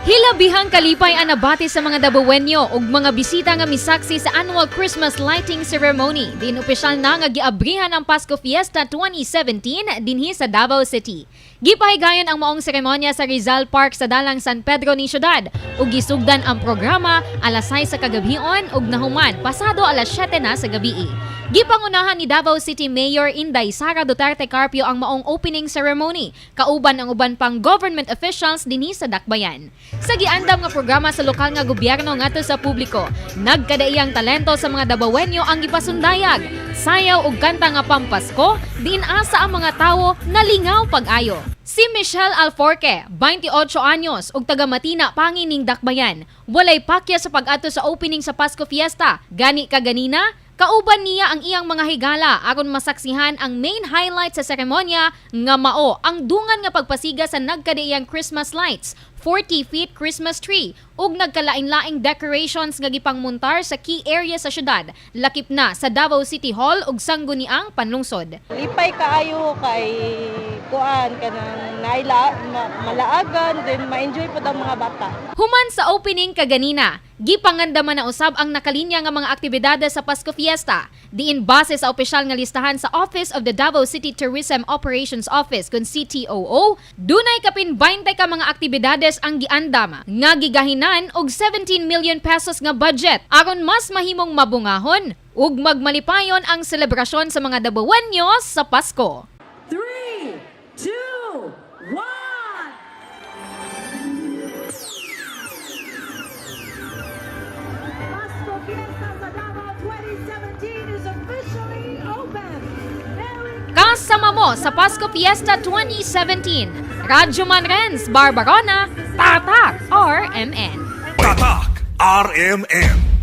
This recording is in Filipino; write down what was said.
Hilabihang kalipay ang nabati sa mga Dabawenyo ug mga bisita nga misaksi sa annual Christmas lighting ceremony. Din opisyal na nga giabrihan ang Pasko Fiesta 2017 dinhi sa Davao City. Gipahigayon ang maong seremonya sa Rizal Park sa Dalang San Pedro ni Syudad ug gisugdan ang programa alas 6 sa kagabion ug nahuman pasado alas 7 na sa gabii. Gipangunahan ni Davao City Mayor Inday Sara Duterte Carpio ang maong opening ceremony, kauban ang uban pang government officials dinhi sa Dakbayan. Sa giandam nga programa sa lokal nga gobyerno ngadto sa publiko, nagkadaiyang talento sa mga Dabawenyo ang gipasundayag. Sayaw ug kanta nga pampasko, diin asa ang mga tawo nalingaw pag-ayo. Si Michelle Alforque, 28 anyos ug taga Matina Pangi ning Dakbayan, walay pakya sa pag-ato sa opening sa Pasko Fiesta. Gani kaganina, kauban niya ang iyang mga higala aron masaksihan ang main highlight sa seremonya nga mao ang dungan nga pagpasiga sa nagkadaiyang Christmas lights, 40 feet Christmas tree ug nagkalain-laing decorations nga gipangmuntar sa key area sa syudad, lakip na sa Davao City Hall ug sangguniang panlungsod. Lipay kaayo kay kuan kanang malaagan then ma-enjoy pud ang mga bata. Human sa opening kaganina, gipangandaman na usab ang nakalinya nga mga aktibidades sa Pasko Fiesta. Diin base sa opisyal nga listahan sa Office of the Davao City Tourism Operations Office kun CTOO, dunay kapin 20 ka mga aktibidades ang giandam nga gigahinan og 17 million pesos nga budget aron mas mahimong mabungahon ug magmalipayon ang selebrasyon sa mga Dabawenyo sa Pasko. 3, 2, 1. Pasko Fiesta sa Davao 2017 is officially open. Kasama mo sa Pasko Fiesta 2017. Radyo Manrens, Barbarona, Tatak RMN. Tatak RMN.